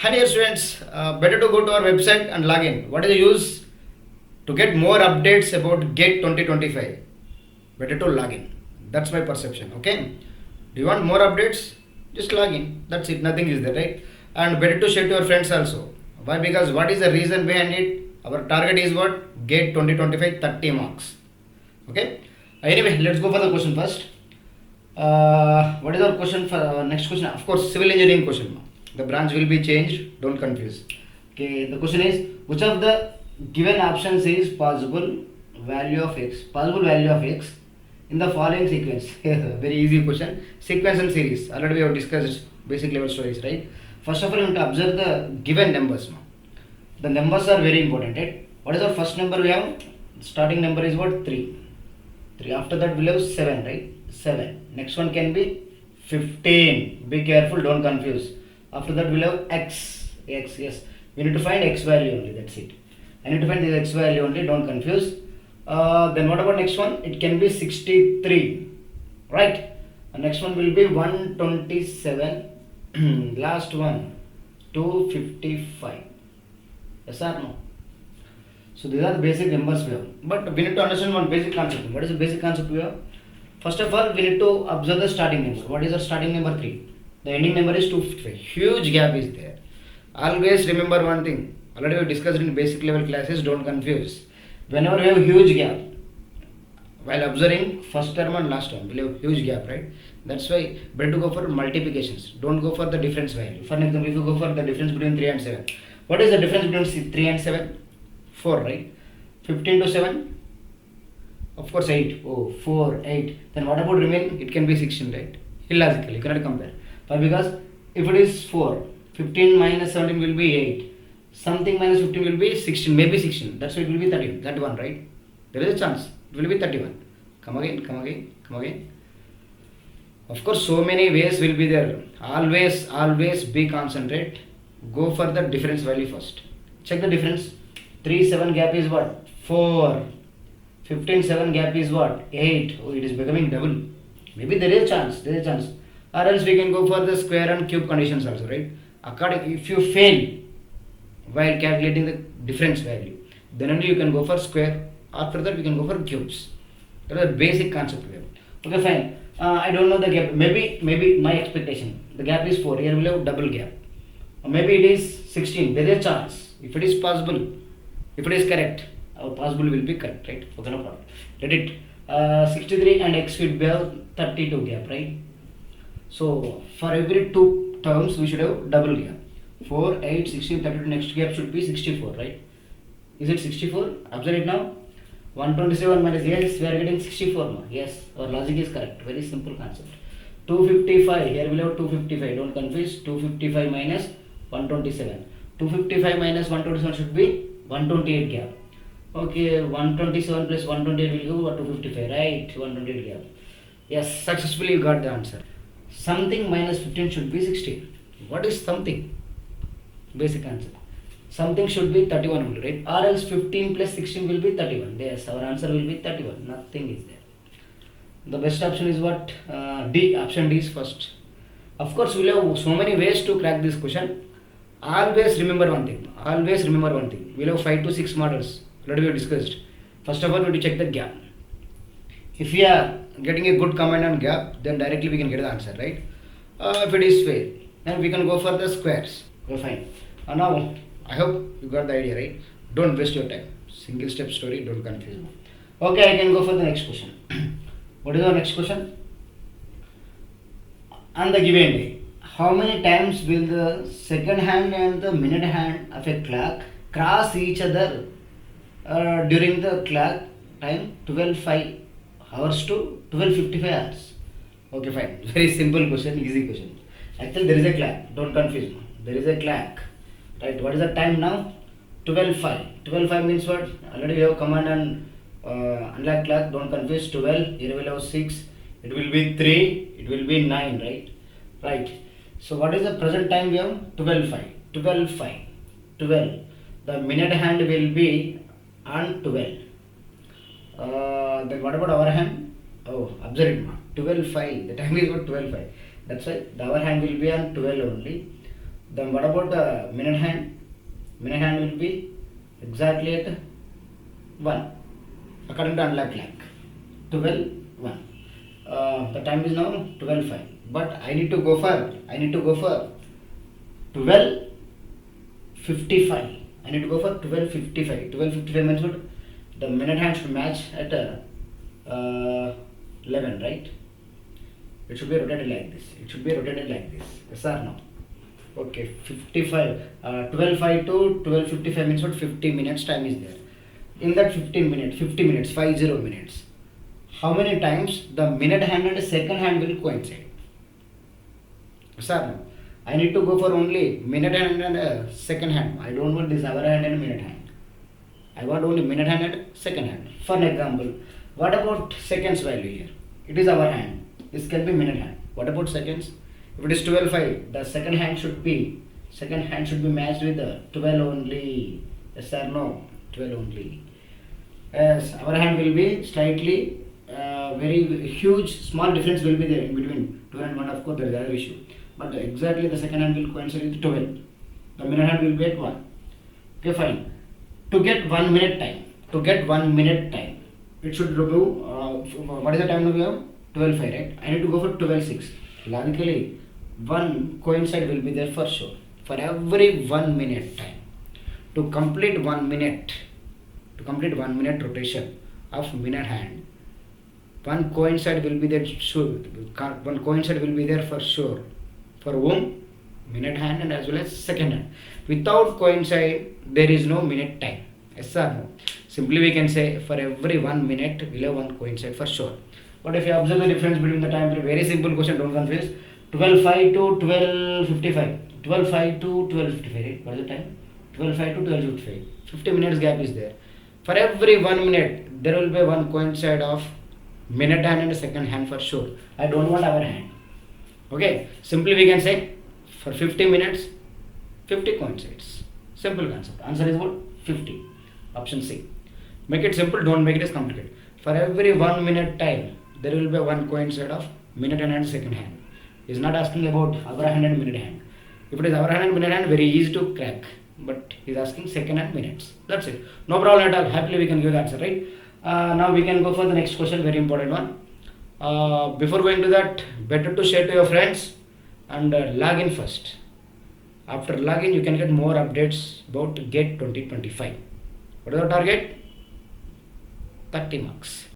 Hi dear students, better to go to our website and log in. What is the use to get more updates about GATE 2025? Better to log in. That's my perception. Okay. Do you want more updates? Just log in. That's it. Nothing is there, right? And better to share to your friends also. Why? Because what is the reason behind it? Our target is what? GATE 2025 30 marks. Okay. Anyway, let's go for the question first. What is our question for next question? Of course, civil engineering question. The branch will be changed. Don't confuse. Okay. The question is, which of the given options is possible value of x? Possible value of x in the following sequence. Very easy question. Sequence and series. Already we have discussed basic level stories, right? First of all, you have to observe the given numbers. The numbers are very important, right? What is our first number we have? Starting number is what? 3. 3. After that, we'll have 7, right? 7. Next one can be 15. Be careful, don't confuse. After that, we'll have x. X, yes. We need to find x value only, that's it. I need to find this x value only, don't confuse. Then what about next one? It can be 63, right? And next one will be 127. Last one, 255. Yes or no? So these are the basic numbers we have. But we need to understand one basic concept. What is the basic concept we have? First of all, we need to observe the starting number. What is our starting number? 3. The ending number is 255. Huge gap is there. Always remember one thing. Already we discussed in basic level classes, don't confuse. Whenever we have huge gap, while observing first term and last term, we have huge gap, right? That's why better to go for multiplications. Don't go for the difference value. For example, if you go for the difference between 3 and 7. What is the difference between 3 and 7? 4, right? 15 to 7? Of course 8. Oh, 4, 8. Then what about remaining? It can be 16, right? Illogically, you cannot compare. Why? Because if it is 4, 15 minus 17 will be 8. Something minus 15 will be 16, maybe 16. That's why it will be 31, right? There is a chance. It will be 31. Come again, come again, come again. Of course, so many ways will be there. Always be concentrate. Go for the difference value first. Check the difference. 3, 7 gap is what? 4. 15, 7 gap is what? 8. Oh, it is becoming double. Maybe there is a chance. Or else we can go for the square and cube conditions also, right? If you fail while calculating the difference value, then only you can go for square. After that, we can go for cubes. That is the basic concept we have. Okay, fine. I don't know the gap. Maybe my expectation. The gap is 4. Here we will have double gap. Or maybe it is 16. There is a chance. If it is possible, if it is correct, our possible will be correct, right? Okay, no problem. Let it. 63 and x will have 32 gap, right? So for every 2 terms, we should have double gap. 4, 8, 16, 32. Next gap should be 64, right? Is it 64? Observe it now. 127 minus, yes, we are getting 64 now. Yes, our logic is correct. Very simple concept. 255, here we have 255. Don't confuse. 255 minus 127. 255 minus 127 should be 128 gap. Okay, 127 plus 128 will give 255, right? 128 gap. Yes, successfully you got the answer. Something minus 15 should be 16. What is something? Basic answer. Something should be 31 only, right? Or else 15 plus 16 will be 31. Yes, our answer will be 31. Nothing is there. The best option is what? D. Option D is first. Of course, we will have so many ways to crack this question. Always remember one thing. We will have 5 to 6 models. Already we have discussed. First of all, we have to check the gap. If we are getting a good comment on gap, then directly we can get the answer, right? If it is fair, then we can go for the squares. Okay, fine. Now, I hope you got the idea, right? Don't waste your time. Single step story, don't confuse me. Okay, I can go for the next question. What is our next question? On the given day, how many times will the second hand and the minute hand of a clock cross each other during the clock time 12:05 hours to 12:55 hours? Okay, fine. Very simple question, easy question. Actually, there is a clock. Don't confuse me. There is a clock. Right, what is the time now? 12:05. 12:05 means what? Already we have command and unlock clock, don't confuse. 12, here we will have 6, it will be 3, it will be 9, right? Right. So what is the present time we have? 12:05. 12:05. 12. The minute hand will be on 12. Then what about our hand? Oh, observe it. 12:05. The time is what? 12:05. That's why the hour hand will be on 12 only. Then what about minute hand? Minute hand will be exactly at 1 according to unlock clock. 12 1. The time is now 12:05. But I need to go for 12:55. I need to go for 12:55. 12:55 means what? The minute hand should match at 11, right? It should be rotated like this. Yes or no? Okay, 55. 12:05 to 12:55 means what? 50 minutes time is there. In that 50 minutes, 50 minutes. How many times the minute hand and the second hand will coincide? Yes or no? I need to go for only minute hand and second hand. I don't want this hour hand and minute hand. I want only minute hand and second hand. For example, what about seconds value here? It is hour hand. This can be minute hand. What about seconds? If it is 12:05, the second hand should be matched with the 12 only. Yes or no? 12 only. Yes, our hand will be slightly very huge, small difference will be there in between 2 and 1. Of course, there is another issue. But exactly the second hand will coincide with 12. The minute hand will be at 1. Okay, fine. To get 1 minute time, it should remove, what is the time now we have? 12:05, right? I need to go for 12:06. Logically, 1 coincide will be there for sure. For every 1 minute time. To complete 1 minute rotation of minute hand, 1 coincide will be there for sure. For whom? Minute hand and as well as second hand. Without coincide, there is no minute time. Yes or no? Simply we can say for every 1 minute, we'll have 1 coincide for sure. But if you observe the difference between the time period, very simple question, don't confuse. 12:05 to 12:55. 12:05 to 12:55, right? What is the time? 12:05 to 12:55. 50 minutes gap is there. For every 1 minute, there will be 1 coincide of minute hand and second hand for sure. I don't want our hand. Okay, simply we can say for 50 minutes, 50 coincides. Simple concept. Answer is what? 50. Option C. Make it simple, don't make it as complicated. For every 1 minute time, there will be 1 coincide of minute hand and second hand. He is not asking about hour hand and minute hand. If it is hour hand and minute hand, very easy to crack. But he is asking second and minutes. That's it. No problem at all. Happily we can give the answer, right? Now we can go for the next question, very important one. Before going to that, better to share to your friends and log in first. After login, you can get more updates about GATE 2025. What is the target? 30 marks.